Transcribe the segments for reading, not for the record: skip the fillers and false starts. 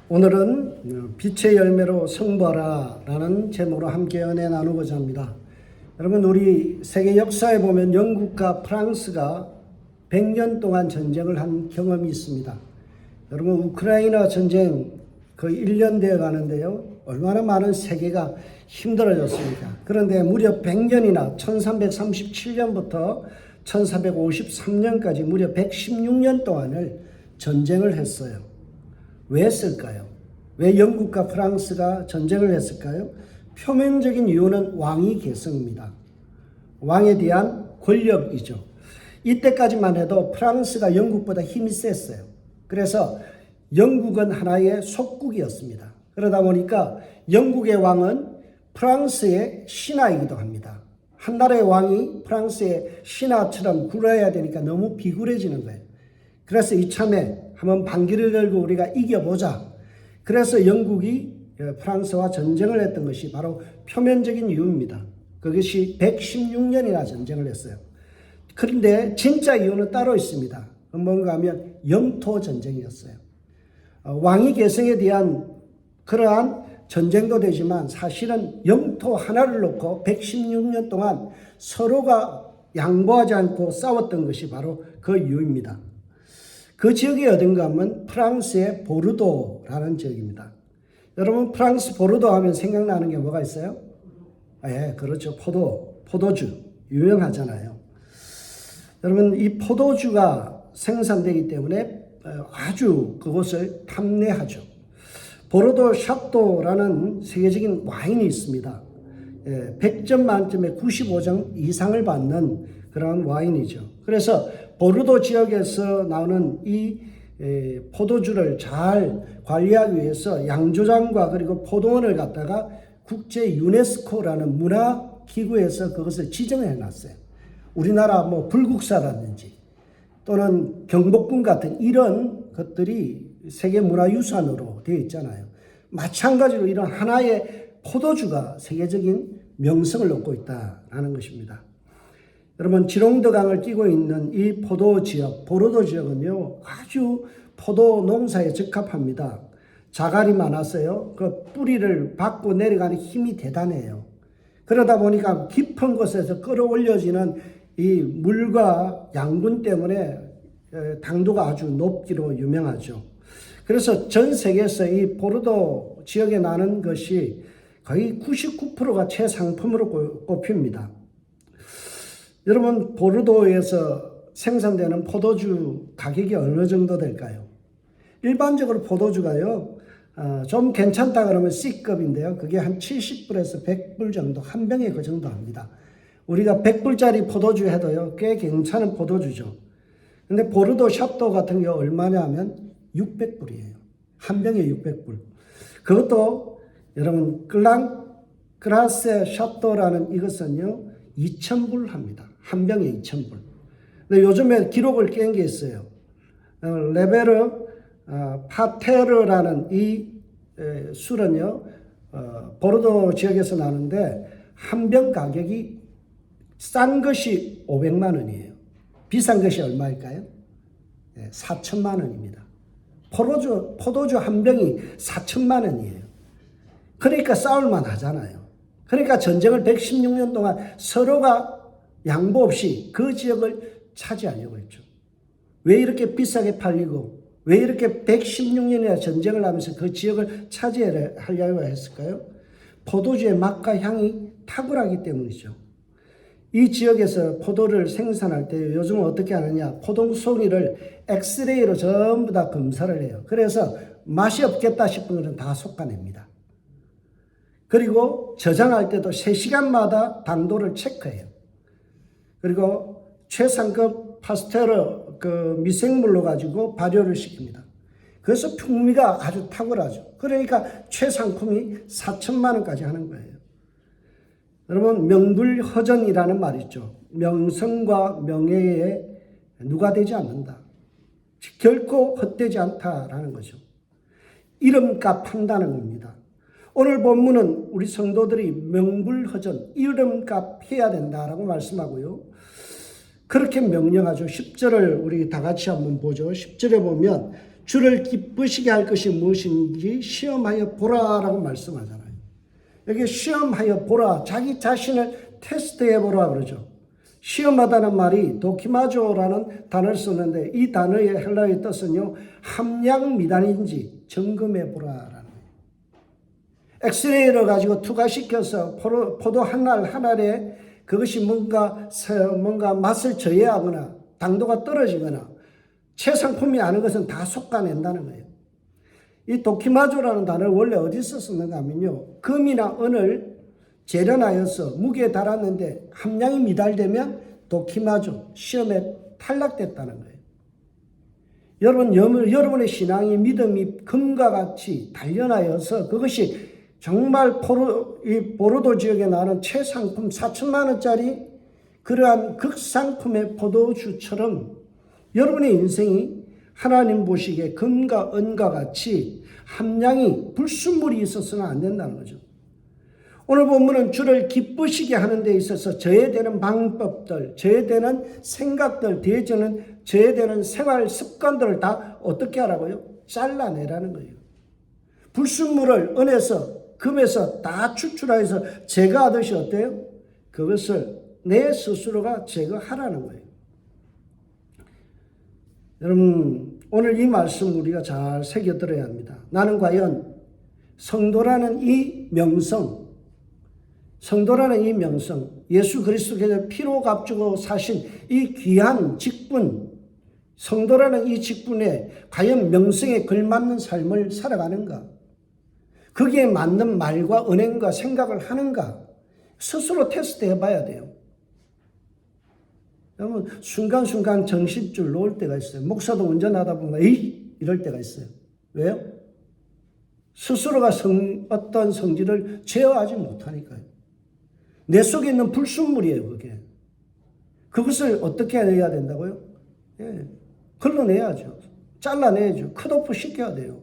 오늘은 빛의 열매로 승부하라라는 제목으로 함께 은혜 나누고자 합니다. 여러분, 우리 세계 역사에 보면 영국과 프랑스가 100년 동안 전쟁을 한 경험이 있습니다. 여러분, 우크라이나 전쟁 거의 1년 되어 가는데요. 얼마나 많은 세계가 힘들어졌습니까? 그런데 무려 100년이나 1337년부터 1453년까지 무려 116년 동안을 전쟁을 했어요. 왜 했을까요? 왜 영국과 프랑스가 전쟁을 했을까요? 표면적인 이유는 왕위 계승입니다. 왕에 대한 권력이죠. 이때까지만 해도 프랑스가 영국보다 힘이 셌어요. 그래서 영국은 하나의 속국이었습니다. 그러다 보니까 영국의 왕은 프랑스의 신하이기도 합니다. 한 나라의 왕이 프랑스의 신하처럼 굴어야 되니까 너무 비굴해지는 거예요. 그래서 이참에 한번 반기를 들고 우리가 이겨보자. 그래서 영국이 프랑스와 전쟁을 했던 것이 바로 표면적인 이유입니다. 그것이 116년이나 전쟁을 했어요. 그런데 진짜 이유는 따로 있습니다. 뭔가 하면 영토 전쟁이었어요. 왕위 계승에 대한 그러한 전쟁도 되지만 사실은 영토 하나를 놓고 116년 동안 서로가 양보하지 않고 싸웠던 것이 바로 그 이유입니다. 그 지역이 어딘가 하면 프랑스의 보르도라는 지역입니다. 여러분, 프랑스 보르도 하면 생각나는 게 뭐가 있어요? 예, 그렇죠. 포도주. 유명하잖아요. 여러분, 이 포도주가 생산되기 때문에 아주 그것을 탐내하죠. 보르도 샤또라는 세계적인 와인이 있습니다. 100점 만점에 95점 이상을 받는 그런 와인이죠. 그래서 보르도 지역에서 나오는 이 포도주를 잘 관리하기 위해서 양조장과 그리고 포도원을 갖다가 국제 유네스코라는 문화기구에서 그것을 지정해 놨어요. 우리나라 뭐 불국사라든지 또는 경복궁 같은 이런 것들이 세계문화유산으로 되어 있잖아요. 마찬가지로 이런 하나의 포도주가 세계적인 명성을 얻고 있다는 것입니다. 여러분, 지롱드강을 끼고 있는 이 포도 지역, 보르도 지역은요, 아주 포도 농사에 적합합니다. 자갈이 많아서요, 그 뿌리를 받고 내려가는 힘이 대단해요. 그러다 보니까 깊은 곳에서 끌어올려지는 이 물과 양분 때문에 당도가 아주 높기로 유명하죠. 그래서 전 세계에서 이 보르도 지역에 나는 것이 거의 99%가 최상품으로 꼽힙니다. 여러분, 보르도에서 생산되는 포도주 가격이 어느 정도 될까요? 일반적으로 포도주가요, 좀 괜찮다 그러면 C급인데요. 그게 한 70불에서 100불 정도, 한 병에 그 정도 합니다. 우리가 100불짜리 포도주 해도요, 꽤 괜찮은 포도주죠. 근데 보르도 샤또 같은 경우 얼마냐 하면 600불이에요. 한 병에 600불. 그것도 여러분, 그라세 샤또라는 이것은요, 2,000불 합니다. 한 병에 2,000불. 근데 요즘에 기록을 깬 게 있어요. 레베르 파테르라는 이 술은요, 보르도 지역에서 나는데 한 병 가격이 싼 것이 500만 원이에요. 비싼 것이 얼마일까요? 4천만 원입니다. 포도주 한 병이 4천만 원이에요. 그러니까 싸울만 하잖아요. 그러니까 전쟁을 116년 동안 서로가 양보 없이 그 지역을 차지하려고 했죠. 왜 이렇게 비싸게 팔리고 왜 이렇게 116년이나 전쟁을 하면서 그 지역을 차지하려고 했을까요? 포도주의 맛과 향이 탁월하기 때문이죠. 이 지역에서 포도를 생산할 때 요즘은 어떻게 하느냐, 포도송이를 엑스레이로 전부 다 검사를 해요. 그래서 맛이 없겠다 싶은 것은 다 솎아냅니다. 그리고 저장할 때도 3시간마다 당도를 체크해요. 그리고 최상급 파스테르 그 미생물로 가지고 발효를 시킵니다. 그래서 풍미가 아주 탁월하죠. 그러니까 최상품이 4천만 원까지 하는 거예요. 여러분, 명불허전이라는 말이 있죠. 명성과 명예에 누가 되지 않는다. 결코 헛되지 않다라는 거죠. 이름값 한다는 겁니다. 오늘 본문은 우리 성도들이 명불허전, 이름값 해야 된다라고 말씀하고요. 그렇게 명령하죠. 10절을 우리 다 같이 한번 보죠. 10절에 보면 주를 기쁘시게 할 것이 무엇인지 시험하여 보라라고 말씀하잖아요. 여기 시험하여 보라, 자기 자신을 테스트해 보라 그러죠. 시험하다는 말이 도키마조라는 단어를 쓰는데 이 단어의 헬라어의 뜻은요, 함량 미단인지 점검해 보라라는 거예요. 엑스레이를 가지고 투과시켜서 포도 한 알에 그것이 뭔가 맛을 저해하거나 당도가 떨어지거나 최상품이 아닌 것은 다 솎아낸다는 거예요. 이 도키마조라는 단어를 원래 어디서 쓰는가 하면요, 금이나 은을 재련하여서 무게에 달았는데 함량이 미달되면 도키마조, 시험에 탈락됐다는 거예요. 여러분의 신앙이 믿음이 금과 같이 단련하여서 그것이 정말 보르도 지역에 나는 최상품 4천만 원짜리 그러한 극상품의 포도주처럼 여러분의 인생이 하나님 보시기에 금과 은과 같이 함량이 불순물이 있어서는 안 된다는 거죠. 오늘 본문은 주를 기쁘시게 하는 데 있어서 저해되는 방법들, 저해되는 생각들, 대저는 저해되는 생활 습관들을 다 어떻게 하라고요? 잘라내라는 거예요. 불순물을 은에서 금에서 다 추출하여서 제거하듯이 어때요? 그것을 내 스스로가 제거하라는 거예요. 여러분, 오늘 이 말씀 우리가 잘 새겨들어야 합니다. 나는 과연 성도라는 이 명성, 예수 그리스도께서 피로 값주고 사신 이 귀한 직분, 성도라는 이 직분에 과연 명성에 걸맞는 삶을 살아가는가? 거기에 맞는 말과 은행과 생각을 하는가? 스스로 테스트 해봐야 돼요. 여러분, 순간순간 정신줄 놓을 때가 있어요. 목사도 운전하다 보면 이럴 때가 있어요. 왜요? 스스로가 어떤 성질을 제어하지 못하니까요. 내 속에 있는 불순물이에요, 그게. 그것을 어떻게 해야 된다고요? 걸러내야죠. 잘라내야죠. 컷오프 시켜야 돼요.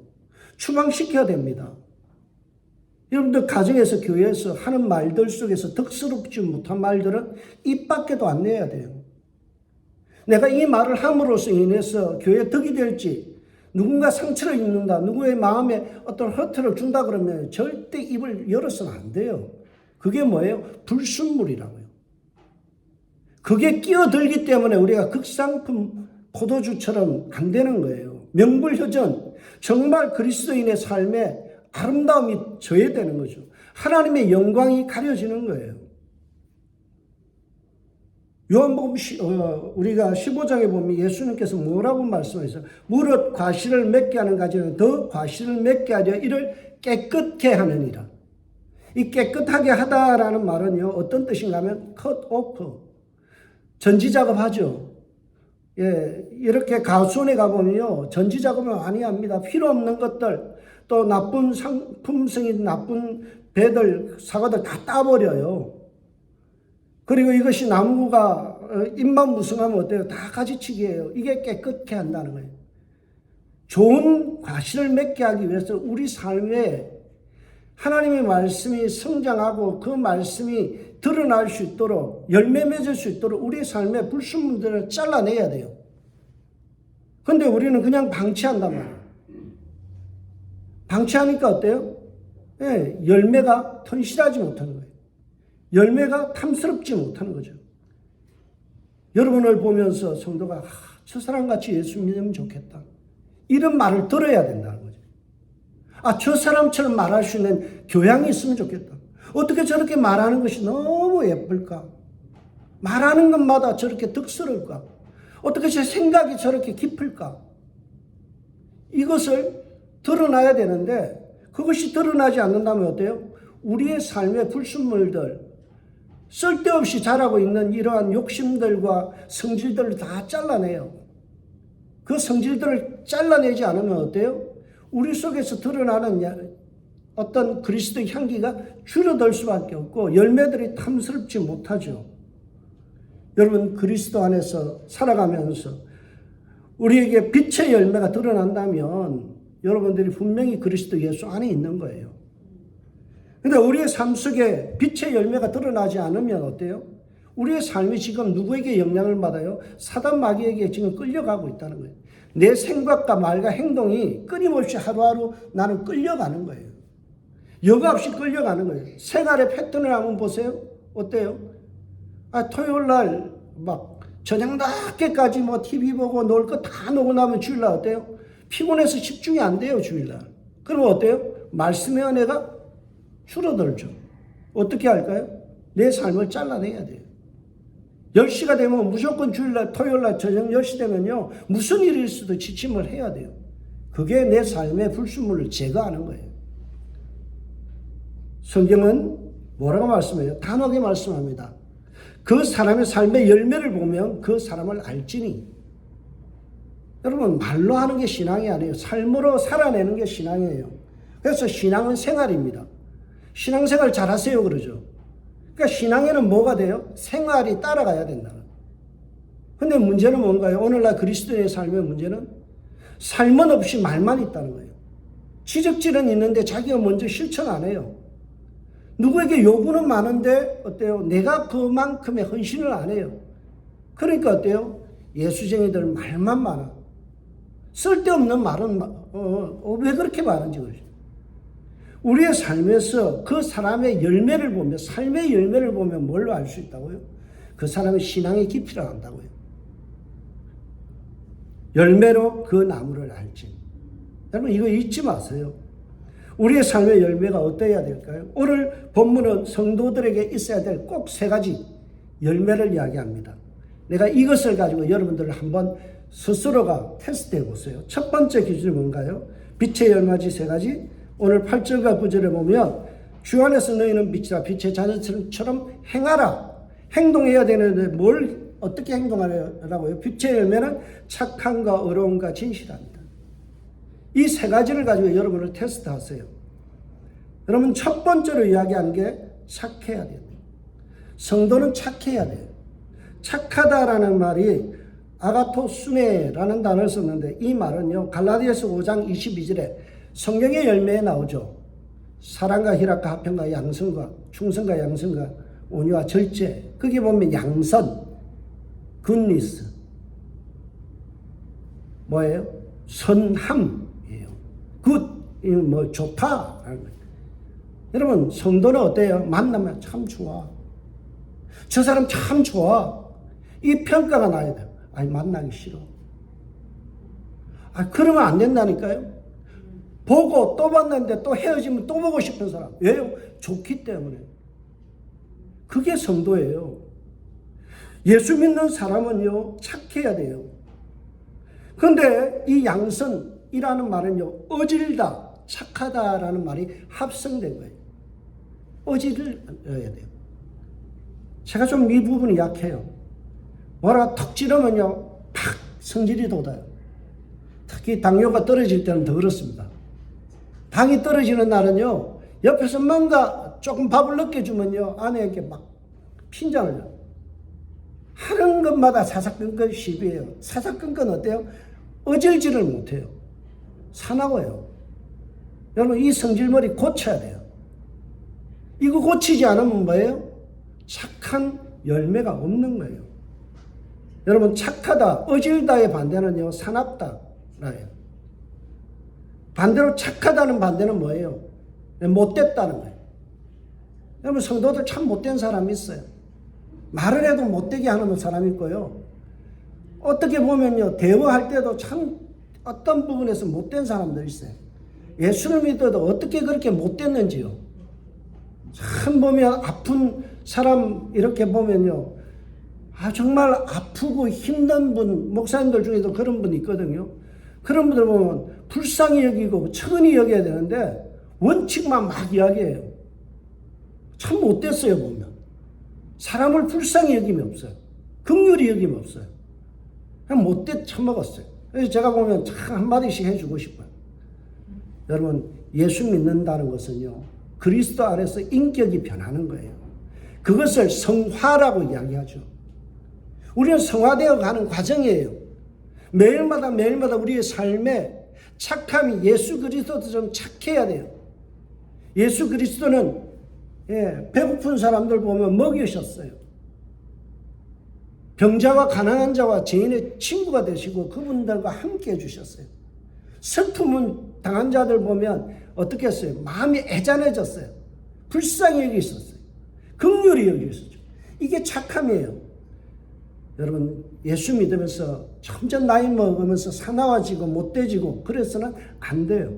추방시켜야 됩니다. 여러분들 가정에서 교회에서 하는 말들 속에서 덕스럽지 못한 말들은 입 밖에도 안 내야 돼요. 내가 이 말을 함으로써 인해서 교회에 덕이 될지, 누군가 상처를 입는다, 누구의 마음에 어떤 허트를 준다 그러면 절대 입을 열어서는 안 돼요. 그게 뭐예요? 불순물이라고요. 그게 끼어들기 때문에 우리가 극상품 포도주처럼 안 되는 거예요. 명불허전, 정말 그리스도인의 삶에 아름다움이 저해되는 거죠. 하나님의 영광이 가려지는 거예요. 요한복음 우리가 15장에 보면 예수님께서 뭐라고 말씀하셨어요? 무릇 과실을 맺게 하는 가지는 더 과실을 맺게 하려 이를 깨끗게 하느니라. 이 깨끗하게 하다라는 말은요, 어떤 뜻인가 하면 cut off, 전지작업 하죠. 이렇게 가수원에 가보면요, 전지작업을 많이 합니다. 필요 없는 것들, 또 나쁜 상품성이 나쁜 배들, 사과들 다 따버려요. 그리고 이것이 나무가 잎만 무성하면 어때요? 다 가지치기예요. 이게 깨끗게 한다는 거예요. 좋은 과실을 맺게 하기 위해서 우리 삶에 하나님의 말씀이 성장하고 그 말씀이 드러날 수 있도록, 열매 맺을 수 있도록 우리 삶의 불순물들을 잘라내야 돼요. 근데 우리는 그냥 방치한단 말이에요. 방치하니까 어때요? 열매가 튼실하지 못하는 거예요. 열매가 탐스럽지 못하는 거죠. 여러분을 보면서 성도가 저 사람같이 예수 믿으면 좋겠다, 이런 말을 들어야 된다는 거죠. 저 사람처럼 말할 수 있는 교양이 있으면 좋겠다. 어떻게 저렇게 말하는 것이 너무 예쁠까? 말하는 것마다 저렇게 덕스러울까? 어떻게 제 생각이 저렇게 깊을까? 이것을 드러나야 되는데 그것이 드러나지 않는다면 어때요? 우리의 삶의 불순물들, 쓸데없이 자라고 있는 이러한 욕심들과 성질들을 다 잘라내요. 그 성질들을 잘라내지 않으면 어때요? 우리 속에서 드러나는 어떤 그리스도의 향기가 줄어들 수밖에 없고 열매들이 탐스럽지 못하죠. 여러분, 그리스도 안에서 살아가면서 우리에게 빛의 열매가 드러난다면 여러분들이 분명히 그리스도 예수 안에 있는 거예요. 근데 우리의 삶 속에 빛의 열매가 드러나지 않으면 어때요? 우리의 삶이 지금 누구에게 영향을 받아요? 사단 마귀에게 지금 끌려가고 있다는 거예요. 내 생각과 말과 행동이 끊임없이 하루하루 나는 끌려가는 거예요. 여과 없이 끌려가는 거예요. 생활의 패턴을 한번 보세요. 어때요? 토요일 날 막 저녁 늦게까지 뭐 TV 보고 놀 거 다 놓고 나면 주일날 어때요? 피곤해서 집중이 안 돼요, 주일날. 그럼 어때요? 말씀의 은혜가 줄어들죠. 어떻게 할까요? 내 삶을 잘라내야 돼요. 10시가 되면 무조건 주일날, 토요일날 저녁 10시 되면요. 무슨 일일 수도 지침을 해야 돼요. 그게 내 삶의 불순물을 제거하는 거예요. 성경은 뭐라고 말씀해요? 단호하게 말씀합니다. 그 사람의 삶의 열매를 보면 그 사람을 알지니. 여러분, 말로 하는 게 신앙이 아니에요. 삶으로 살아내는 게 신앙이에요. 그래서 신앙은 생활입니다. 신앙생활 잘하세요 그러죠. 그러니까 신앙에는 뭐가 돼요? 생활이 따라가야 된다. 근데 문제는 뭔가요? 오늘날 그리스도인의 삶의 문제는 삶은 없이 말만 있다는 거예요. 지적질은 있는데 자기가 먼저 실천 안 해요. 누구에게 요구는 많은데 어때요? 내가 그만큼의 헌신을 안 해요. 그러니까 어때요? 예수쟁이들 말만 많아. 쓸데없는 말은 왜 그렇게 많은지 그러죠. 우리의 삶에서 그 사람의 열매를 보면, 삶의 열매를 보면 뭘로 알 수 있다고요? 그 사람의 신앙의 깊이를 안다고요. 열매로 그 나무를 알지. 여러분, 이거 잊지 마세요. 우리의 삶의 열매가 어떠해야 될까요? 오늘 본문은 성도들에게 있어야 될 꼭 3가지 열매를 이야기합니다. 내가 이것을 가지고 여러분들을 한번 스스로가 테스트해 보세요. 첫 번째 기준이 뭔가요? 빛의 열매지 3가지. 오늘 8절과 9절에 보면 주 안에서 너희는 빛이라, 빛의 자녀처럼 행하라. 행동해야 되는데 뭘 어떻게 행동하라고요? 빛의 열매는 착함과 의로움과 진실합니다. 이 3가지를 가지고 여러분을 테스트하세요. 여러분, 첫 번째로 이야기한 게 착해야 돼요. 성도는 착해야 돼요. 착하다라는 말이 아가토스네라는 단어를 썼는데, 이 말은요 갈라디아서 5장 22절에 성령의 열매에 나오죠. 사랑과 희락과 화평과 양선과 충성과 양선과 온유와 절제. 거기 보면 양선, 굿니스, 뭐예요? 선함이에요. 굿, 뭐 좋다. 여러분, 성도는 어때요? 만나면 참 좋아. 저 사람 참 좋아. 이 평가가 나야 돼요. 만나기 싫어. 그러면 안 된다니까요. 보고 또 봤는데 또 헤어지면 또 보고 싶은 사람. 왜요? 좋기 때문에. 그게 성도예요. 예수 믿는 사람은요 착해야 돼요. 그런데 이 양선이라는 말은요 어질다, 착하다라는 말이 합성된 거예요. 어질을 해야 돼요. 제가 좀 이 부분이 약해요. 뭐라 턱 찌르면요 팍 성질이 돋아요. 특히 당뇨가 떨어질 때는 더 그렇습니다. 당이 떨어지는 날은요 옆에서 뭔가 조금 밥을 늦게 주면요 아내에게 막 핀잔을 요. 하는 것마다 사사건건 시비예요. 사사건건 어때요? 어질지를 못해요. 사나워요. 여러분, 이 성질머리 고쳐야 돼요. 이거 고치지 않으면 뭐예요? 착한 열매가 없는 거예요. 여러분, 착하다, 어질다의 반대는요 사납다라예요. 반대로 착하다는 반대는 뭐예요? 못됐다는 거예요. 여러분, 성도들 참 못된 사람이 있어요. 말을 해도 못되게 하는 사람이 있고요. 어떻게 보면요 대화할 때도 참 어떤 부분에서 못된 사람들이 있어요. 예수를 믿어도 어떻게 그렇게 못됐는지요. 참 보면 아픈 사람 이렇게 보면요 정말 아프고 힘든 분, 목사님들 중에도 그런 분 있거든요. 그런 분들 보면 불쌍히 여기고 천히 여겨야 되는데 원칙만 막 이야기해요. 참 못됐어요. 보면 사람을 불쌍히 여김이 없어요. 긍휼히 여김이 없어요. 그냥 못돼 처먹었어요. 그래서 제가 보면 참 한마디씩 해주고 싶어요. 여러분, 예수 믿는다는 것은요 그리스도 안에서 인격이 변하는 거예요. 그것을 성화라고 이야기하죠. 우리는 성화되어 가는 과정이에요. 매일마다 우리의 삶에 착함이 예수 그리스도처럼 착해야 돼요. 예수 그리스도는 배고픈 사람들 보면 먹이셨어요. 병자와 가난한 자와 죄인의 친구가 되시고 그분들과 함께 해주셨어요. 슬픔은 당한 자들 보면 어떻게 했어요? 마음이 애잔해졌어요. 불쌍히 여기셨어요. 긍휼히 여기셨죠. 이게 착함이에요. 여러분, 예수 믿으면서 점점 나이 먹으면서 사나워지고 못돼지고 그래서는 안 돼요.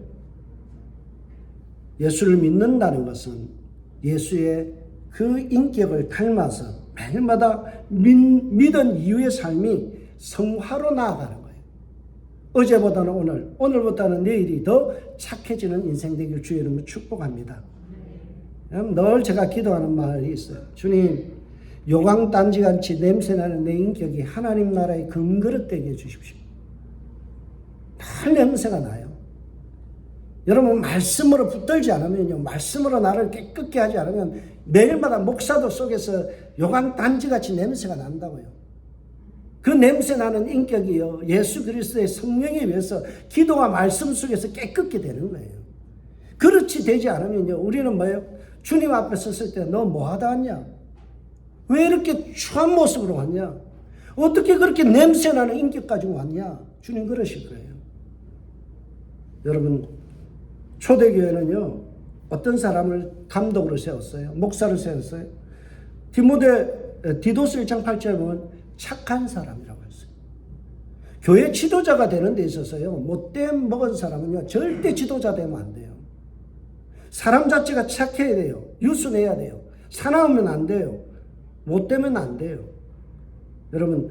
예수를 믿는다는 것은 예수의 그 인격을 닮아서 매일마다 믿은 이후의 삶이 성화로 나아가는 거예요. 어제보다는 오늘, 오늘보다는 내일이 더 착해지는 인생 되길 주의 이름으로 축복합니다. 늘 제가 기도하는 말이 있어요. 주님, 요강단지같이 냄새나는 내 인격이 하나님 나라의 금그릇 되게 해주십시오. 늘 냄새가 나요. 여러분, 말씀으로 붙들지 않으면요, 말씀으로 나를 깨끗게 하지 않으면 매일마다 목사도 속에서 요강단지같이 냄새가 난다고요. 그 냄새 나는 인격이요, 예수 그리스도의 성령에 의해서 기도와 말씀 속에서 깨끗게 되는 거예요. 그렇지 되지 않으면요, 우리는 뭐예요? 주님 앞에 섰을 때 너 뭐 하다 왔냐? 왜 이렇게 추한 모습으로 왔냐? 어떻게 그렇게 냄새 나는 인격 가지고 왔냐? 주님 그러실 거예요. 여러분, 초대교회는요, 어떤 사람을 감독으로 세웠어요? 목사를 세웠어요? 디도스 1장 8절에 보면 착한 사람이라고 했어요. 교회 지도자가 되는 데 있어서요, 못된 먹은 사람은요, 절대 지도자 되면 안 돼요. 사람 자체가 착해야 돼요. 유순해야 돼요. 사나우면 안 돼요. 못되면 안 돼요. 여러분,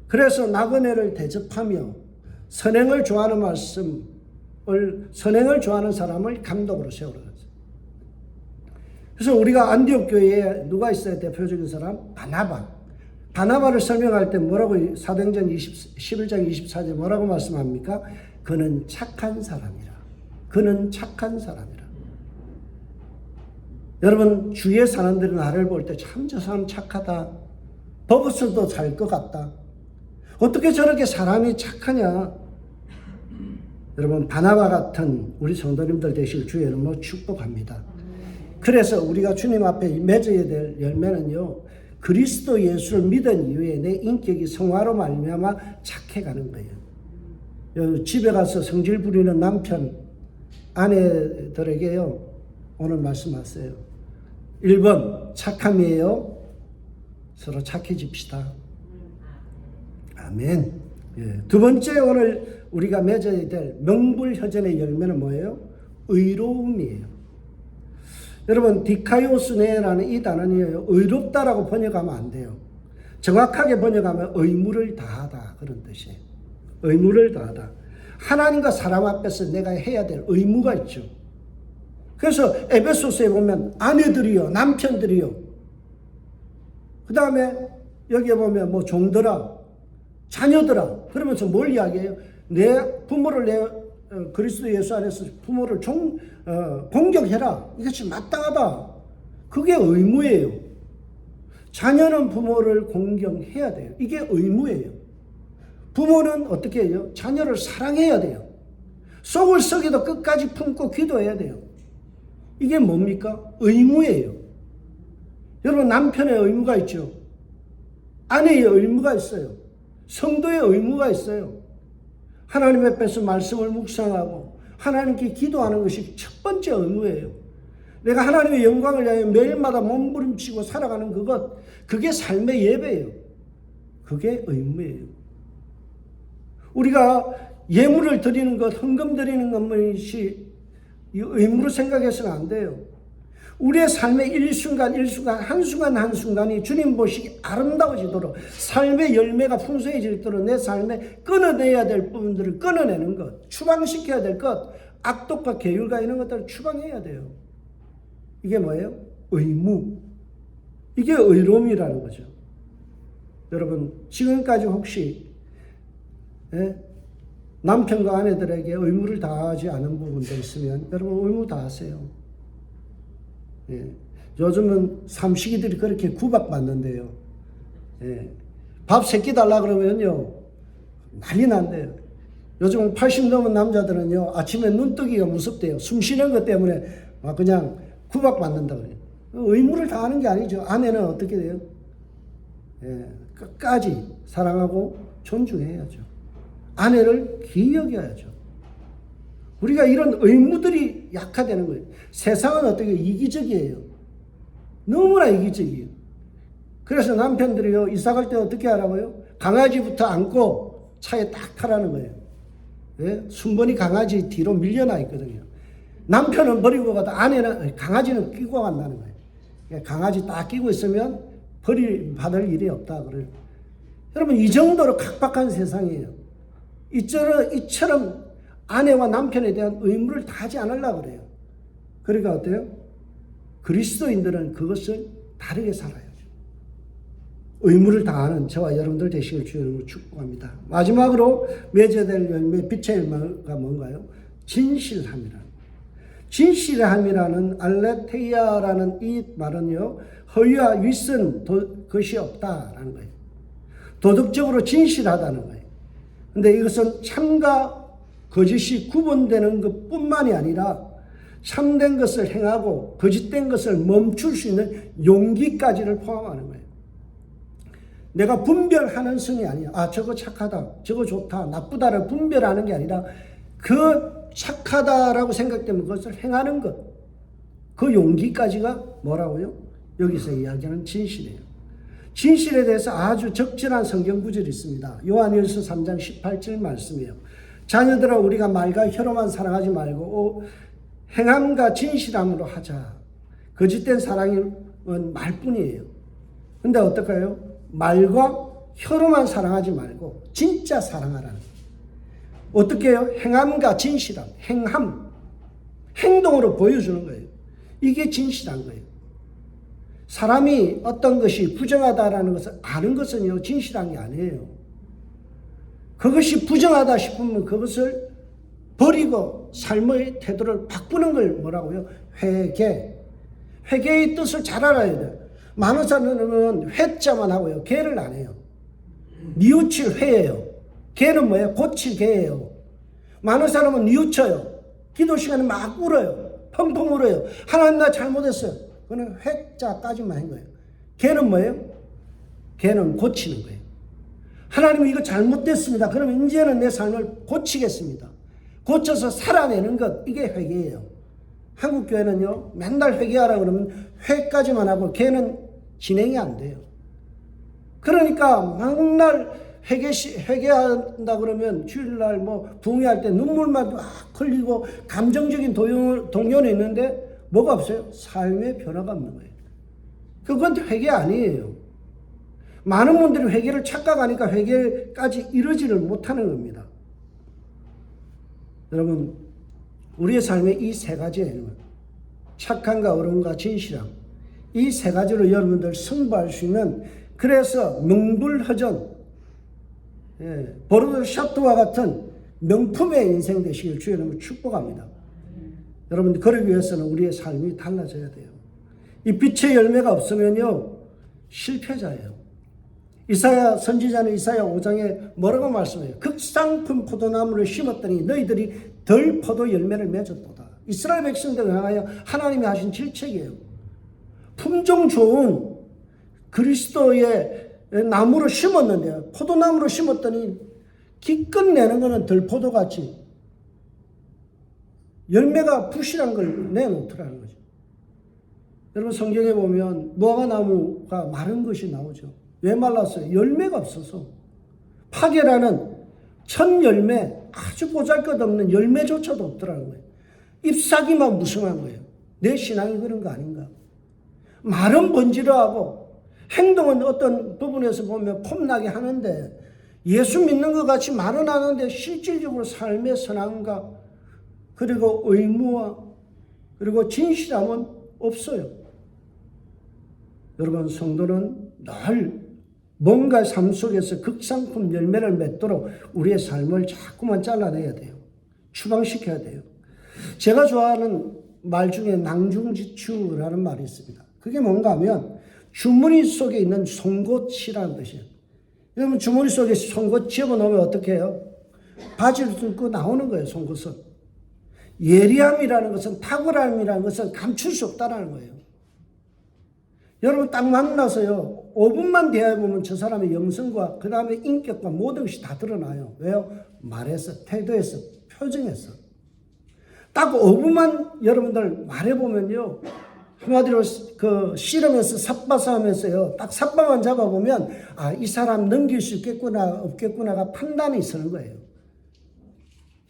그래서 나그네를 대접하며 선행을 좋아하는 선행을 좋아하는 사람을 감독으로 세우라 했어요. 그래서 우리가 안디옥 교회에 누가 있어야 대표적인 사람? 바나바를 설명할 때 뭐라고 사도행전 11장 24절 뭐라고 말씀합니까? 그는 착한 사람이라. 그는 착한 사람이라. 여러분, 주위의 사람들이 나를 볼 때 참 저 사람 착하다. 법으로도 잘 것 같다. 어떻게 저렇게 사람이 착하냐? 여러분, 바나바 같은 우리 성도님들 되실 주의 이름으로 축복합니다. 그래서 우리가 주님 앞에 맺어야 될 열매는요, 그리스도 예수를 믿은 이후에 내 인격이 성화로 말미암아 착해가는 거예요. 집에 가서 성질 부리는 남편, 아내들에게요, 오늘 말씀하세요. 1번 착함이에요. 서로 착해집시다. 아멘. 예. 두 번째 오늘 우리가 맺어야 될 명불허전의 열매는 뭐예요? 의로움이에요. 여러분, 디카이오스네라는 이 단어는요, 의롭다라고 번역하면 안 돼요. 정확하게 번역하면 의무를 다하다, 그런 뜻이에요. 의무를 다하다. 하나님과 사람 앞에서 내가 해야 될 의무가 있죠. 그래서 에베소서에 보면 아내들이요, 남편들이요, 그 다음에 여기에 보면 뭐 종들아, 자녀들아, 그러면서 뭘 이야기해요? 내 부모를 그리스도 예수 안에서 부모를 공경해라. 이것이 마땅하다. 그게 의무예요. 자녀는 부모를 공경해야 돼요. 이게 의무예요. 부모는 어떻게 해요? 자녀를 사랑해야 돼요. 속을 썩여도 끝까지 품고 기도해야 돼요. 이게 뭡니까? 의무예요. 여러분, 남편의 의무가 있죠. 아내의 의무가 있어요. 성도의 의무가 있어요. 하나님 앞에서 말씀을 묵상하고 하나님께 기도하는 것이 첫 번째 의무예요. 내가 하나님의 영광을 위하여 매일마다 몸부림치고 살아가는 그게 삶의 예배예요. 그게 의무예요. 우리가 예물을 드리는 것, 헌금 드리는 것이 의무로 생각해서는 안 돼요. 우리의 삶의 일순간 한순간이 주님 보시기 아름다워지도록, 삶의 열매가 풍성해지도록 내 삶에 끊어내야 될 부분들을 끊어내는 것, 추방시켜야 될 것, 악독과 계율과 이런 것들을 추방해야 돼요. 이게 뭐예요? 의무. 이게 의로움이라는 거죠. 여러분, 지금까지 혹시 남편과 아내들에게 의무를 다하지 않은 부분도 있으면 여러분 의무 다하세요. 예. 요즘은 삼식이들이 그렇게 구박받는데요. 예. 밥 3끼 달라 그러면요, 난리 난대요. 요즘 80 넘은 남자들은요, 아침에 눈 뜨기가 무섭대요. 숨 쉬는 것 때문에 그냥 구박받는다고 해요. 의무를 다하는 게 아니죠. 아내는 어떻게 돼요? 예. 끝까지 사랑하고 존중해야죠. 아내를 귀히 여겨야죠. 우리가 이런 의무들이 약화되는 거예요. 세상은 어떻게 이기적이에요. 너무나 이기적이에요. 그래서 남편들이요, 이사 갈 때 어떻게 하라고요? 강아지부터 안고 차에 딱 타라는 거예요. 예? 순번이 강아지 뒤로 밀려나 있거든요. 남편은 버리고 가도 아내는, 강아지는 끼고 간다는 거예요. 강아지 딱 끼고 있으면 받을 일이 없다 그래요. 여러분, 이 정도로 각박한 세상이에요. 이처럼 아내와 남편에 대한 의무를 다하지 않으려고 그래요. 그러니까 어때요? 그리스도인들은 그것을 다르게 살아야죠. 의무를 다하는 저와 여러분들 되시길 주님으로 축복합니다. 마지막으로 맺어야 열매, 빛의 열매가 뭔가요? 진실함이라는. 진실함이라는 알레테이아라는 이 말은요, 허위와 윗선 것이 없다라는 거예요. 도덕적으로 진실하다는 거예요. 근데 이것은 참과 거짓이 구분되는 것뿐만이 아니라 참된 것을 행하고 거짓된 것을 멈출 수 있는 용기까지를 포함하는 거예요. 내가 분별하는 선이 아니야. 아, 저거 착하다, 저거 좋다, 나쁘다를 분별하는 게 아니라 그 착하다라고 생각되면 그것을 행하는 것. 그 용기까지가 뭐라고요? 여기서 이야기하는 진실이에요. 진실에 대해서 아주 적절한 성경 구절이 있습니다. 요한일서 3장 18절 말씀이에요. 자녀들아, 우리가 말과 혀로만 사랑하지 말고 행함과 진실함으로 하자. 거짓된 사랑은 말뿐이에요. 근데 어떨까요? 말과 혀로만 사랑하지 말고 진짜 사랑하라는 거예요. 어떻게 해요? 행함과 진실함, 행함, 행동으로 보여주는 거예요. 이게 진실한 거예요. 사람이 어떤 것이 부정하다라는 것을 아는 것은요, 진실한 게 아니에요. 그것이 부정하다 싶으면 그것을 버리고 삶의 태도를 바꾸는 걸 뭐라고요? 회개. 회개의 뜻을 잘 알아야 돼요. 많은 사람은 회자만 하고요, 개를 안 해요. 뉘우칠 회예요. 개는 뭐예요? 고칠 개예요. 많은 사람은 뉘우쳐요. 기도 시간에 막 울어요. 펑펑 울어요. 하나님, 나 잘못했어요. 그거는 회자까지만 한 거예요. 개는 뭐예요? 개는 고치는 거예요. 하나님, 이거 잘못됐습니다. 그러면 이제는 내 삶을 고치겠습니다. 고쳐서 살아내는 것, 이게 회개예요. 한국 교회는요, 맨날 회개하라 그러면 회까지만 하고 개는 진행이 안 돼요. 그러니까 맨날 회개한다 그러면 주일날 부흥회할 때 눈물만 막 흘리고 감정적인 동요는 있는데 뭐가 없어요? 삶의 변화가 없는 거예요. 그건 회개 아니에요. 많은 분들이 회개를 착각하니까 회개까지 이루지를 못하는 겁니다. 여러분, 우리의 삶의 이 세 가지예요. 착함과 어른과 진실함. 이 세 가지로 여러분들 승부할 수 있는, 그래서 명불허전, 보르도 샤토와 같은 명품의 인생 되시길 주님으로 축복합니다. 여러분, 그러기 위해서는 우리의 삶이 달라져야 돼요. 이 빛의 열매가 없으면요, 실패자예요. 이사야 선지자는 이사야 5장에 뭐라고 말씀해요? 극상품 포도나무를 심었더니 너희들이 덜 포도 열매를 맺었도다. 이스라엘 백성들을 향하여 하나님이 하신 질책이에요. 품종 좋은 그리스도의 나무를 심었는데, 포도나무를 심었더니 기껏 내는 것은 들포도같이 열매가 부실한 걸 내놓더라는 거죠. 여러분, 성경에 보면 무화과나무가 마른 것이 나오죠. 왜 말랐어요? 열매가 없어서. 파괴라는 첫 열매, 아주 보잘것없는 열매조차도 없더라는 거예요. 잎사귀만 무성한 거예요. 내 신앙이 그런 거 아닌가? 말은 번지르하고 행동은 어떤 부분에서 보면 폼나게 하는데, 예수 믿는 것 같이 말은 하는데 실질적으로 삶의 선함과 그리고 의무와 그리고 진실함은 없어요. 여러분, 성도는 늘 뭔가 삶 속에서 극상품 열매를 맺도록 우리의 삶을 자꾸만 잘라내야 돼요. 추방시켜야 돼요. 제가 좋아하는 말 중에 낭중지추라는 말이 있습니다. 그게 뭔가 하면 주머니 속에 있는 송곳이라는 뜻이에요. 여러분, 주머니 속에 송곳 집어넣으면 어떻게 해요? 바지를 뚫고 나오는 거예요, 송곳은. 예리함이라는 것은, 탁월함이라는 것은 감출 수 없다는 거예요. 여러분, 딱 만나서요, 5분만 대화해보면 저 사람의 영성과 그 다음에 인격과 모든 것이 다 드러나요. 왜요? 말에서, 태도에서, 표정에서. 딱 5분만 여러분들 말해보면요. 한마디로 그 씨름에서 삿바싸움에서요. 딱 삿바만 잡아보면 아, 이 사람 넘길 수 있겠구나 없겠구나가 판단이 서는 거예요.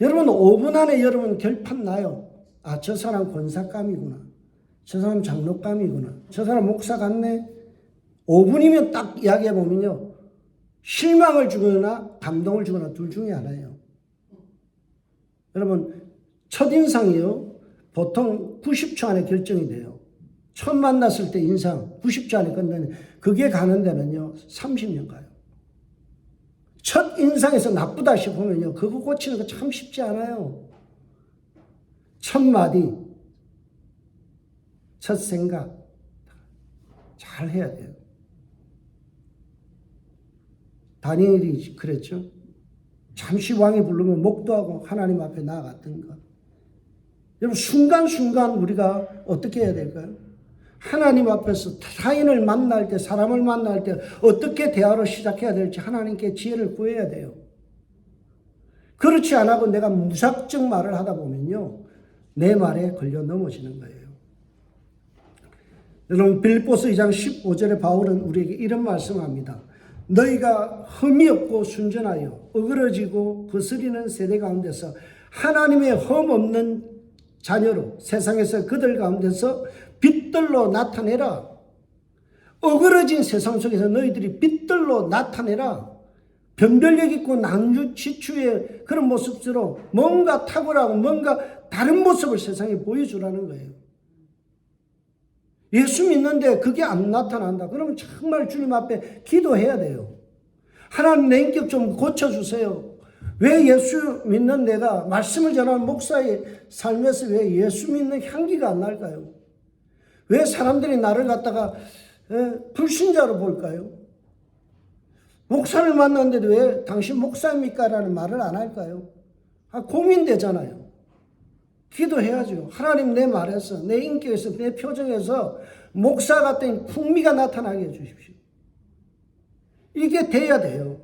여러분 5분 안에 여러분 결판 나요. 아, 저 사람 권사감이구나. 저 사람 장로감이구나. 저 사람 목사 같네. 5분이면 딱 이야기해보면요. 실망을 주거나 감동을 주거나 둘 중에 하나예요. 여러분 첫인상이요. 보통 90초 안에 결정이 돼요. 처음 만났을 때 인상 90초 안에 끝내는 그게 가는 데는요. 30년 가요. 첫 인상에서 나쁘다 싶으면요. 그거 고치는 거 참 쉽지 않아요. 첫 마디, 첫 생각 잘 해야 돼요. 다니엘이 그랬죠. 잠시 왕이 부르면 목도하고 하나님 앞에 나아갔던 것. 여러분 순간순간 우리가 어떻게 해야 될까요? 하나님 앞에서 타인을 만날 때, 사람을 만날 때 어떻게 대화를 시작해야 될지 하나님께 지혜를 구해야 돼요. 그렇지 않아도 내가 무작정 말을 하다 보면요. 내 말에 걸려 넘어지는 거예요. 여러분 빌립보서 2장 15절에 바울은 우리에게 이런 말씀합니다. 너희가 흠이 없고 순전하여 어그러지고 거스리는 세대 가운데서 하나님의 흠 없는 자녀로 세상에서 그들 가운데서 빛들로 나타내라. 어그러진 세상 속에서 너희들이 빛들로 나타내라. 변별력 있고 낭주치추의 그런 모습으로 뭔가 탁월하고 뭔가 다른 모습을 세상에 보여주라는 거예요. 예수 믿는데 그게 안 나타난다. 그러면 정말 주님 앞에 기도해야 돼요. 하나님 내 인격 좀 고쳐주세요. 왜 예수 믿는 내가 말씀을 전하는 목사의 삶에서 왜 예수 믿는 향기가 안 날까요? 왜 사람들이 나를 갖다가 불신자로 볼까요? 목사를 만났는데도 왜 당신 목사입니까? 라는 말을 안 할까요? 고민되잖아요. 기도해야죠. 하나님 내 말에서, 내 인격에서, 내 표정에서 목사 같은 풍미가 나타나게 해주십시오. 이게 돼야 돼요.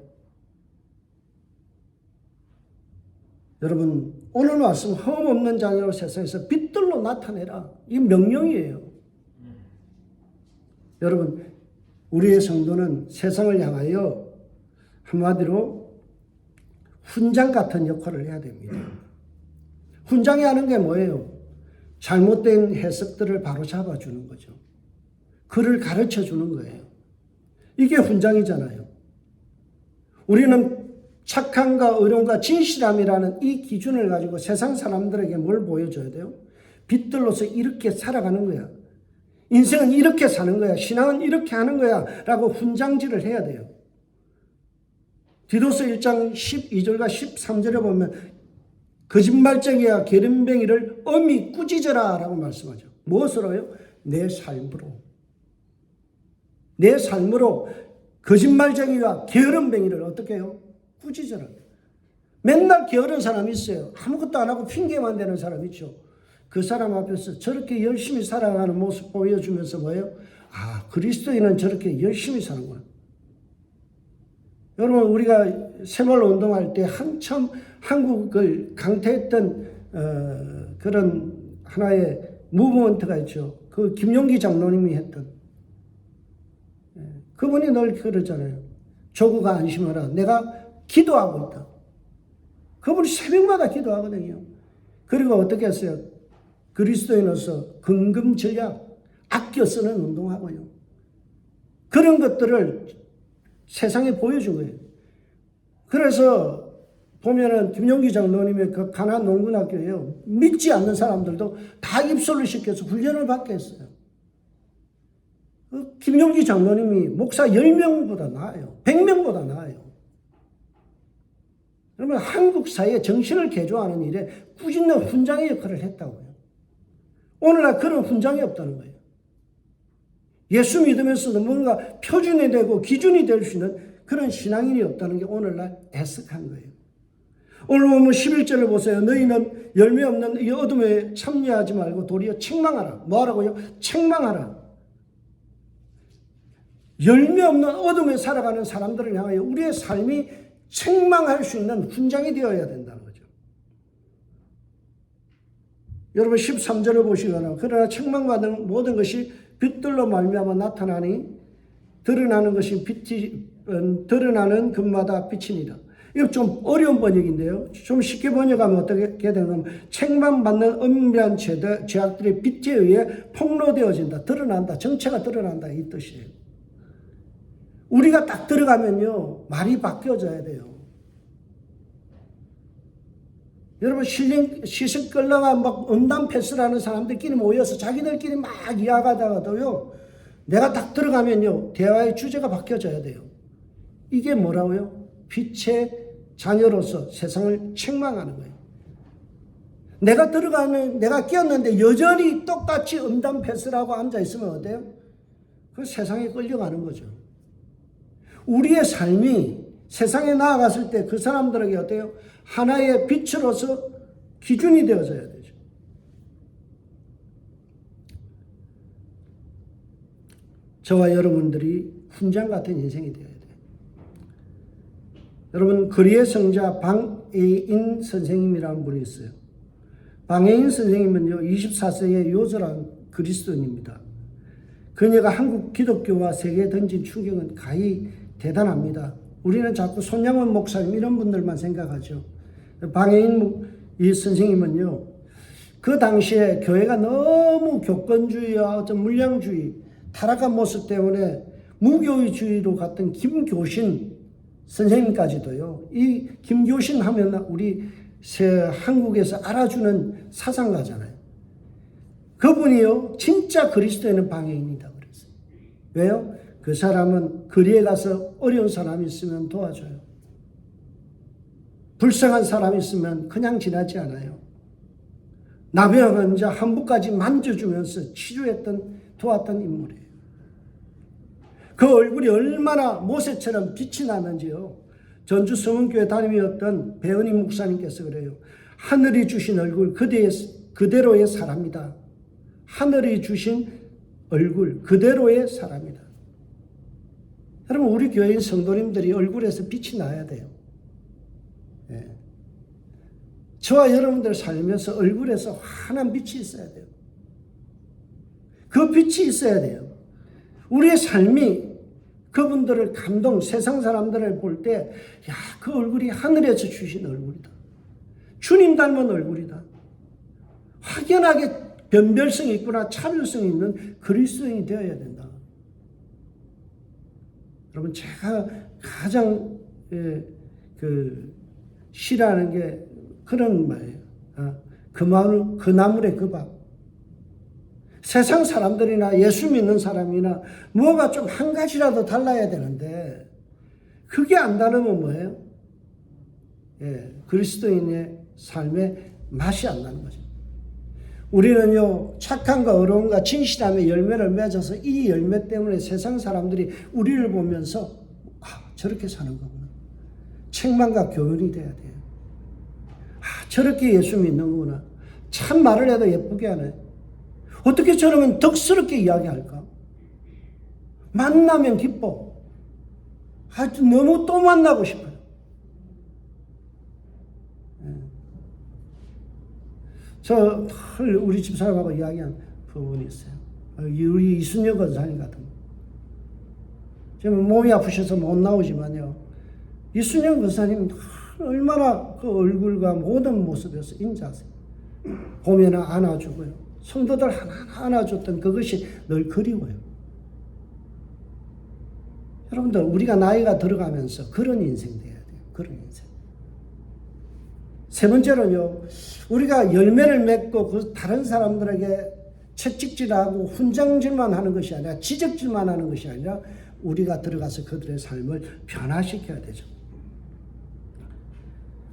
여러분 오늘 말씀 흠 없는 자녀로 세상에서 빛들로 나타내라. 이 명령이에요. 여러분 우리의 성도는 세상을 향하여 한마디로 훈장 같은 역할을 해야 됩니다. 훈장이 하는 게 뭐예요? 잘못된 해석들을 바로 잡아주는 거죠. 그를 가르쳐 주는 거예요. 이게 훈장이잖아요. 우리는 착함과 의로움과 진실함이라는 이 기준을 가지고 세상 사람들에게 뭘 보여줘야 돼요? 빛들로서 이렇게 살아가는 거야. 인생은 이렇게 사는 거야. 신앙은 이렇게 하는 거야. 라고 훈장질을 해야 돼요. 디도서 1장 12절과 13절에 보면 거짓말쟁이와 게으름뱅이를 엄히 꾸짖어라 라고 말씀하죠. 무엇으로요? 내 삶으로. 내 삶으로 거짓말쟁이와 게으름뱅이를 어떻게 해요? 꾸짖어라. 맨날 게으른 사람이 있어요. 아무것도 안 하고 핑계만 대는 사람이 있죠. 그 사람 앞에서 저렇게 열심히 살아가는 모습 보여주면서 뭐예요? 아, 그리스도인은 저렇게 열심히 사는구나. 여러분 우리가 새마을 운동할 때 한참 한국을 강타했던 그런 하나의 무브먼트가 있죠. 그 김용기 장로님이 했던. 그분이 늘 그러잖아요. 조국아 안심하라. 내가 기도하고 있다. 그분이 새벽마다 기도하거든요. 그리고 어떻게 했어요? 그리스도인으로서 근금절약 아껴 쓰는 운동하고요. 그런 것들을 세상에 보여준 거예요. 그래서 보면은 김용기 장로님의 그 가난 농군학교에요. 믿지 않는 사람들도 다 입소를 시켜서 훈련을 받게 했어요. 그 김용기 장로님이 목사 10명보다 나아요. 100명보다 나아요. 그러면 한국 사회의 정신을 개조하는 일에 꾸짖는 훈장의 역할을 했다고요. 오늘날 그런 훈장이 없다는 거예요. 예수 믿으면서도 뭔가 표준이 되고 기준이 될 수 있는 그런 신앙인이 없다는 게 오늘날 애석한 거예요. 오늘 보면 11절을 보세요. 너희는 열매 없는 이 어둠에 참여하지 말고 도리어 책망하라. 뭐 하라고요? 책망하라. 열매 없는 어둠에 살아가는 사람들을 향하여 우리의 삶이 책망할 수 있는 훈장이 되어야 된다는 거죠. 여러분 13절을 보시거나 그러나 책망받는 모든 것이 빛들로 말미암아 나타나니 드러나는 것이 드러나는 금마다 빛이니라. 이거 좀 어려운 번역인데요. 좀 쉽게 번역하면 어떻게 되냐면 책망받는 은밀한 죄악들이 빛에 의해 폭로되어진다. 드러난다. 정체가 드러난다. 이 뜻이에요. 우리가 딱 들어가면요. 말이 바뀌어져야 돼요. 여러분 시선 끌려가 막 음담 패스라는 사람들끼리 모여서 자기들끼리 막 이야기하다가도요. 내가 딱 들어가면요. 대화의 주제가 바뀌어져야 돼요. 이게 뭐라고요? 빛의 자녀로서 세상을 책망하는 거예요. 내가 끼었는데 여전히 똑같이 음담 패스라고 앉아있으면 어때요? 그 세상에 끌려가는 거죠. 우리의 삶이 세상에 나아갔을 때 그 사람들에게 어때요? 하나의 빛으로서 기준이 되어져야 되죠. 저와 여러분들이 훈장 같은 인생이 되어야 돼요. 여러분 거리의 성자 방해인 선생님이라는 분이 있어요. 방해인 선생님은요 24세기의 요절한 그리스도인입니다. 그녀가 한국 기독교와 세계에 던진 충격은 가히 대단합니다. 우리는 자꾸 손양원 목사님 이런 분들만 생각하죠. 방해인 이 선생님은요 그 당시에 교회가 너무 교권주의와 어떤 물량주의 타락한 모습 때문에 무교의주의로 갔던 김교신 선생님까지도요. 이 김교신 하면 우리 한국에서 알아주는 사상가잖아요. 그분이요. 진짜 그리스도인은 방해인이다 그랬어요. 왜요? 그 사람은 거리에 가서 어려운 사람이 있으면 도와줘요. 불쌍한 사람이 있으면 그냥 지나지 않아요. 나병 환자 한부까지 만져주면서 도왔던 인물이에요. 그 얼굴이 얼마나 모세처럼 빛이 나는지요. 전주 성은교회 담임이었던 배은희 목사님께서 그래요. 하늘이 주신 얼굴 그대로의 사람이다. 하늘이 주신 얼굴 그대로의 사람이다. 여러분 우리 교회인 성도님들이 얼굴에서 빛이 나야 돼요. 예. 저와 여러분들 살면서 얼굴에서 환한 빛이 있어야 돼요. 그 빛이 있어야 돼요. 우리의 삶이 그분들을 세상 사람들을 볼 때, 야, 그 얼굴이 하늘에서 주신 얼굴이다. 주님 닮은 얼굴이다. 확연하게 변별성이 있구나, 차별성이 있는 그리스도인이 되어야 된다. 여러분, 제가 가장 싫어하는 게 그런 말이에요. 그 나물의 그 밥. 세상 사람들이나 예수 믿는 사람이나 뭐가 좀 한 가지라도 달라야 되는데 그게 안 다르면 뭐예요? 그리스도인의 삶에 맛이 안 나는 거죠. 우리는요 착함과 어려움과 진실함의 열매를 맺어서 이 열매 때문에 세상 사람들이 우리를 보면서 저렇게 사는 거구나. 책망과 교훈이 돼야 돼요. 저렇게 예수 믿는 거구나. 참 말을 해도 예쁘게 하네. 어떻게 저러면 덕스럽게 이야기할까? 만나면 기뻐. 하여튼 너무 또 만나고 싶어요. 저 우리 집사람하고 이야기한 부분이 있어요. 우리 이순여 권사님 같은 거. 지금 몸이 아프셔서 못 나오지만요. 이순여 권사님 얼마나 그 얼굴과 모든 모습에서 인자하세요. 보면 안아주고요. 성도들 하나하나 안아줬던 그것이 늘 그리워요. 여러분들 우리가 나이가 들어가면서 그런 인생 돼야 돼요. 그런 인생. 세 번째로는요. 우리가 열매를 맺고 그 다른 사람들에게 채찍질하고 훈장질만 하는 것이 아니라 지적질만 하는 것이 아니라 우리가 들어가서 그들의 삶을 변화시켜야 되죠.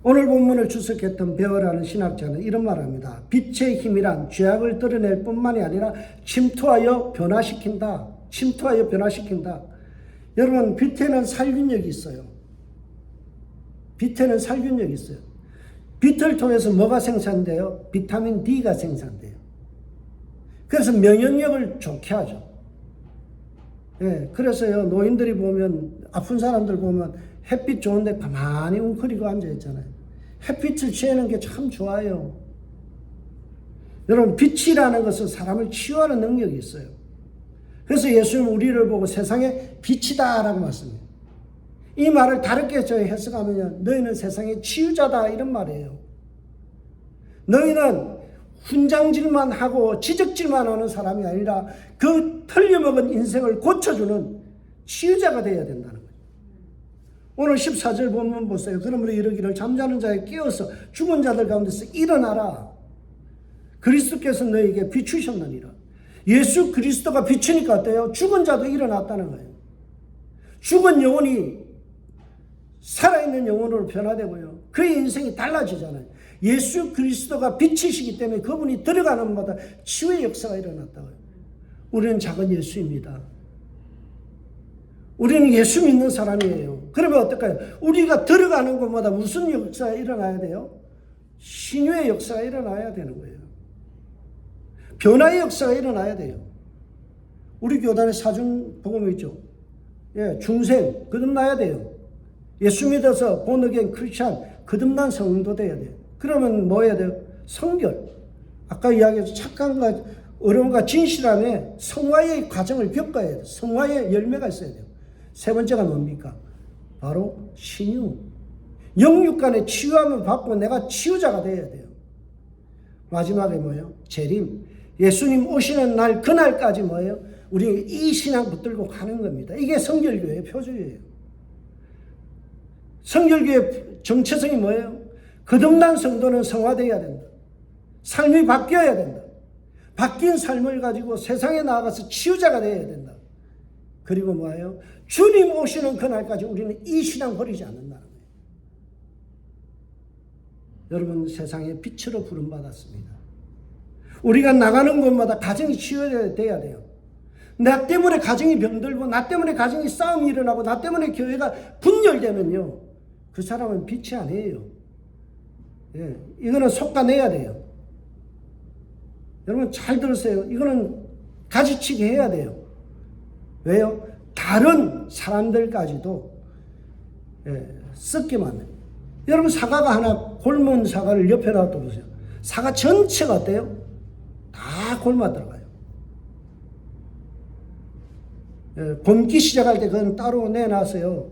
오늘 본문을 주석했던 베어라는 신학자는 이런 말을 합니다. 빛의 힘이란 죄악을 드러낼 뿐만이 아니라 침투하여 변화시킨다. 침투하여 변화시킨다. 여러분 빛에는 살균력이 있어요. 빛에는 살균력이 있어요. 빛을 통해서 뭐가 생산돼요? 비타민 D가 생산돼요. 그래서 면역력을 좋게 하죠. 예, 그래서요, 노인들이 보면, 아픈 사람들 보면 햇빛 좋은데 가만히 웅크리고 앉아있잖아요. 햇빛을 쬐는 게 참 좋아요. 여러분, 빛이라는 것은 사람을 치유하는 능력이 있어요. 그래서 예수님은 우리를 보고 세상의 빛이다 라고 말씀해요. 이 말을 다르게 저희 해석하면 너희는 세상의 치유자다 이런 말이에요. 너희는 훈장질만 하고 지적질만 하는 사람이 아니라 그 틀려먹은 인생을 고쳐주는 치유자가 되어야 된다는 거예요. 오늘 14절 본문 보세요. 그러므로 이르기를 잠자는 자에 깨어서 죽은 자들 가운데서 일어나라. 그리스도께서 너희에게 비추셨느니라. 예수 그리스도가 비추니까 어때요? 죽은 자도 일어났다는 거예요. 죽은 영혼이 살아있는 영혼으로 변화되고요. 그의 인생이 달라지잖아요. 예수 그리스도가 빛이시기 때문에 그분이 들어가는 곳마다 치유의 역사가 일어났다고요. 우리는 작은 예수입니다. 우리는 예수 믿는 사람이에요. 그러면 어떨까요? 우리가 들어가는 곳마다 무슨 역사가 일어나야 돼요? 신유의 역사가 일어나야 되는 거예요. 변화의 역사가 일어나야 돼요. 우리 교단에 사준 복음이 있죠. 예, 중생 거듭나야 돼요. 예수 믿어서 본어게인 크리스찬 거듭난 성도 돼야 돼요. 그러면 뭐 해야 돼요? 성결. 아까 이야기했죠. 착함과 어려움과 진실함에 성화의 과정을 겪어야 돼요. 성화의 열매가 있어야 돼요. 세 번째가 뭡니까? 바로 신유. 영육 간의 치유함을 받고 내가 치유자가 돼야 돼요. 마지막에 뭐예요? 재림. 예수님 오시는 날 그날까지 뭐예요? 우리 이 신앙 붙들고 가는 겁니다. 이게 성결교회의 표준이에요. 성결교회의 정체성이 뭐예요? 거듭난 성도는 성화되어야 된다. 삶이 바뀌어야 된다. 바뀐 삶을 가지고 세상에 나아가서 치유자가 되어야 된다. 그리고 뭐예요? 주님 오시는 그날까지 우리는 이 신앙 버리지 않는다는 거예요. 여러분, 세상의 빛으로 부름받았습니다. 우리가 나가는 곳마다 가정이 치유돼야 돼요. 나 때문에 가정이 병들고 나 때문에 가정이 싸움이 일어나고 나 때문에 교회가 분열되면요, 그 사람은 빛이 아니에요. 예, 이거는 솎아내야 돼요. 여러분 잘 들으세요. 이거는 가지치기 해야 돼요. 왜요? 다른 사람들까지도 썩게 만들어요. 여러분 사과가 하나, 골문 사과를 옆에 놔둬보세요. 사과 전체가 어때요? 다 골마 들어가요. 곰기 시작할 때 그건 따로 내놨어요.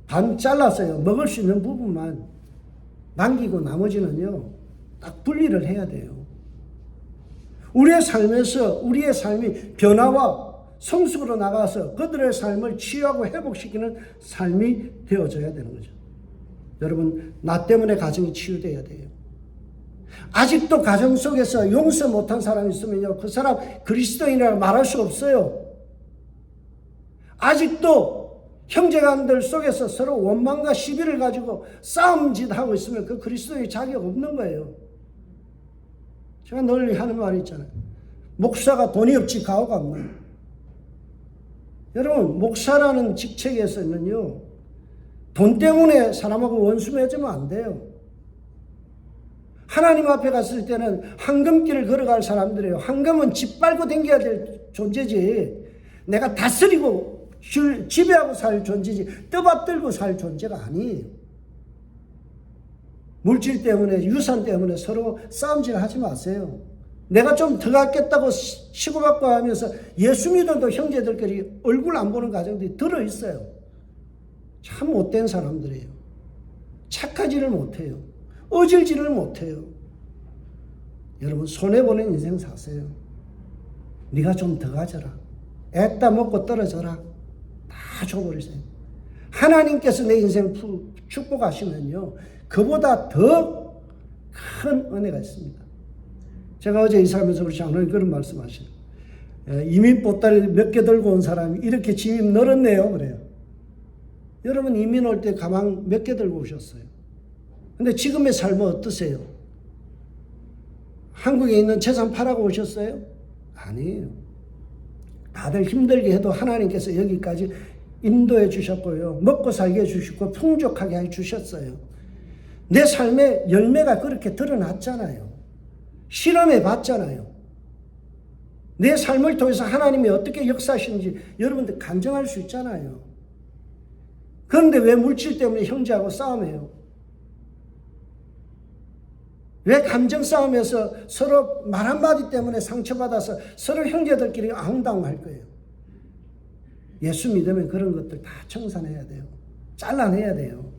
반 잘랐어요. 먹을 수 있는 부분만 남기고 나머지는요, 딱 분리를 해야 돼요. 우리의 삶에서 우리의 삶이 변화와 성숙으로 나가서 그들의 삶을 치유하고 회복시키는 삶이 되어져야 되는 거죠. 여러분, 나 때문에 가정이 치유돼야 돼요. 아직도 가정 속에서 용서 못한 사람이 있으면요, 그 사람 그리스도인이라고 말할 수 없어요. 아직도 형제간들 속에서 서로 원망과 시비를 가지고 싸움짓 하고 있으면 그 그리스도의 자격 없는 거예요. 제가 늘 하는 말이 있잖아요. 목사가 돈이 없지 가오가 없나. 여러분, 목사라는 직책에서는요, 돈 때문에 사람하고 원수 맺으면 안 돼요. 하나님 앞에 갔을 때는 황금길을 걸어갈 사람들이에요. 황금은 짓밟고 댕겨야 될 존재지, 내가 다스리고 지배하고 살 존재지 떠받들고 살 존재가 아니에요. 물질 때문에, 유산 때문에 서로 싸움질 하지 마세요. 내가 좀 더 갖겠다고 치고받고 하면서 예수 믿어도 형제들끼리 얼굴 안 보는 가정들이 들어있어요. 참 못된 사람들이에요. 착하지를 못해요. 어질지를 못해요. 여러분, 손해보는 인생 사세요. 네가 좀 더 가져라. 애따 먹고 떨어져라. 다 줘버리세요. 하나님께서 내 인생을 축복하시면요, 그보다 더 큰 은혜가 있습니다. 제가 어제 이사하면서 우리 장로님 그런 말씀하시죠. 이민 보따리 몇 개 들고 온 사람이 이렇게 짐이 늘었네요. 그래요. 여러분, 이민 올 때 가방 몇 개 들고 오셨어요? 근데 지금의 삶은 어떠세요? 한국에 있는 재산 팔아고 오셨어요? 아니에요. 다들 힘들게 해도 하나님께서 여기까지 인도해 주셨고요. 먹고 살게 해주시고 풍족하게 해 주셨어요. 내 삶의 열매가 그렇게 드러났잖아요. 실험해 봤잖아요. 내 삶을 통해서 하나님이 어떻게 역사하시는지 여러분들 감정할 수 있잖아요. 그런데 왜 물질 때문에 형제하고 싸움해요? 왜 감정 싸움에서 서로 말 한마디 때문에 상처받아서 서로 형제들끼리 아웅다웅할 거예요? 예수 믿으면 그런 것들 다 청산해야 돼요. 잘라내야 돼요.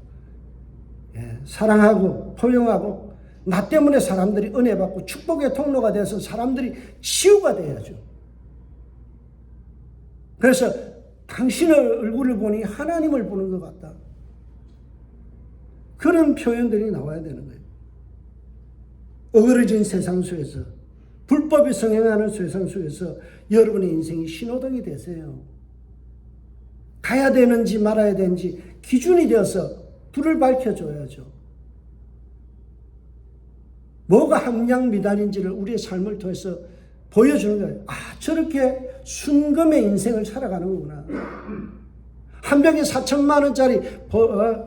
사랑하고 포용하고 나 때문에 사람들이 은혜 받고 축복의 통로가 돼서 사람들이 치유가 돼야죠. 그래서 당신의 얼굴을 보니 하나님을 보는 것 같다. 그런 표현들이 나와야 되는 거예요. 어그러진 세상 속에서, 불법이 성행하는 세상 속에서 여러분의 인생이 신호등이 되세요. 가야 되는지 말아야 되는지 기준이 되어서 불을 밝혀줘야죠. 뭐가 함량미단인지를 우리의 삶을 통해서 보여주는 거예요. 아, 저렇게 순금의 인생을 살아가는구나. 한 병에 4천만 원짜리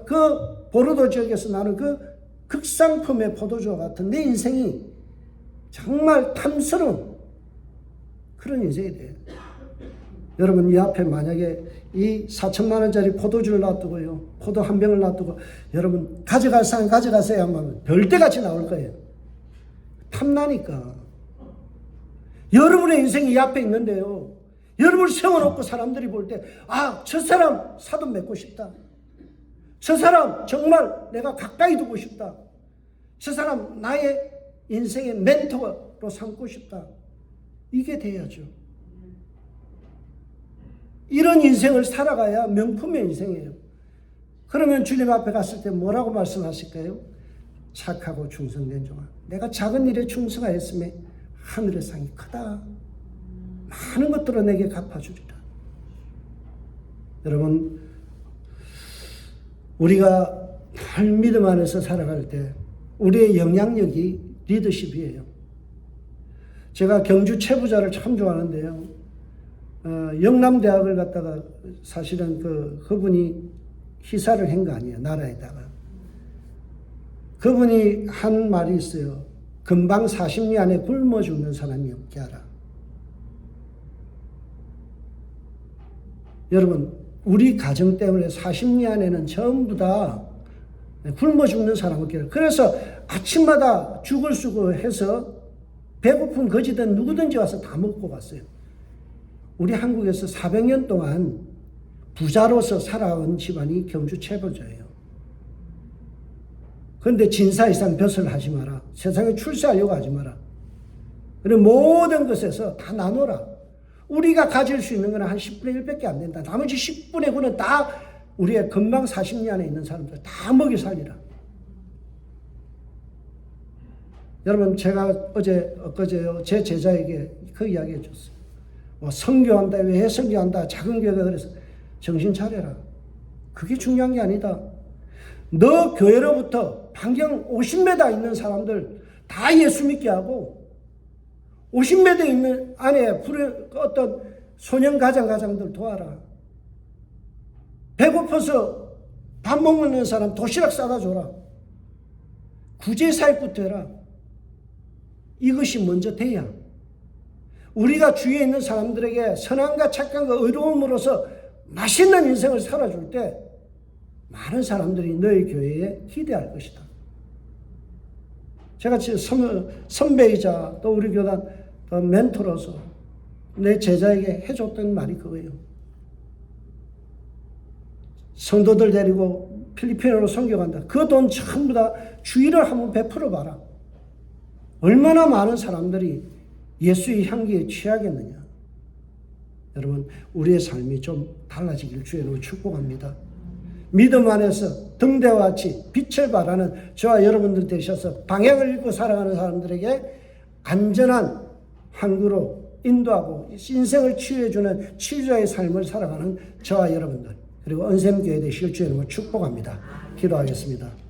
그 보르도 지역에서 나는 그 극상품의 포도주와 같은 내 인생이 정말 탐스러운 그런 인생이 돼요. 여러분, 이 앞에 만약에 이 4천만 원짜리 포도주를 놔두고요, 포도 한 병을 놔두고 여러분 가져갈 사람 가져가세요 하면 별대같이 나올 거예요. 탐나니까. 여러분의 인생이 이 앞에 있는데요, 여러분을 세워놓고 사람들이 볼 때, 아, 저 사람 사돈 맺고 싶다. 저 사람 정말 내가 가까이 두고 싶다. 저 사람 나의 인생의 멘토로 삼고 싶다. 이게 돼야죠. 이런 인생을 살아가야 명품의 인생이에요. 그러면 주님 앞에 갔을 때 뭐라고 말씀하실까요? 착하고 충성된 종아, 내가 작은 일에 충성하였음에 하늘의 상이 크다. 많은 것들을 내게 갚아주리라. 여러분, 우리가 늘 믿음 안에서 살아갈 때 우리의 영향력이 리더십이에요. 제가 경주 최부자를 참 좋아하는데요. 영남대학을 갔다가 사실은 그분이 희사를 한 거 아니에요. 나라에다가. 그분이 한 말이 있어요. 금방 40리 안에 굶어 죽는 사람이 없게 하라. 여러분, 우리 가정 때문에 40리 안에는 전부 다 굶어 죽는 사람 없게 하라. 그래서 아침마다 죽을 수고 해서 배고픈 거지든 누구든지 와서 다 먹고 갔어요. 우리 한국에서 400년 동안 부자로서 살아온 집안이 경주 최부자예요. 그런데 진사 이상 벼슬 하지 마라. 세상에 출세하려고 하지 마라. 그리고 모든 것에서 다 나눠라. 우리가 가질 수 있는 건 한 10분의 1밖에 안 된다. 나머지 10분의 9는 다 우리의 금방 40리 안에 있는 사람들 다 먹이 살리라. 여러분, 제가 엊그제요, 제 제자에게 그 이야기 해줬어요. 선교한다, 왜 선교한다, 작은 교회가 그래서 정신 차려라. 그게 중요한 게 아니다. 너 교회로부터 반경 50m 있는 사람들 다 예수 믿게 하고 50m 있는 안에 어떤 소년 가장들 도와라. 배고파서 밥 먹는 사람 도시락 싸다 줘라. 구제사역부터 해라. 이것이 먼저 돼야 우리가 주위에 있는 사람들에게 선함과 착함과 의로움으로서 맛있는 인생을 살아줄 때 많은 사람들이 너희 교회에 기대할 것이다. 제가 선배이자 또 우리 교단 멘토로서 내 제자에게 해줬던 말이 그거예요. 성도들 데리고 필리핀으로 선교 간다. 그 돈 전부 다 주의를 한번 베풀어 봐라. 얼마나 많은 사람들이 예수의 향기에 취하겠느냐. 여러분, 우리의 삶이 좀 달라지길 주의로 축복합니다. 믿음 안에서 등대와 같이 빛을 발하는 저와 여러분들 되셔서 방향을 잃고 살아가는 사람들에게 안전한 항구로 인도하고 인생을 치유해주는 치유자의 삶을 살아가는 저와 여러분들, 그리고 은샘교회 되실 주의 이름으로 축복합니다. 기도하겠습니다.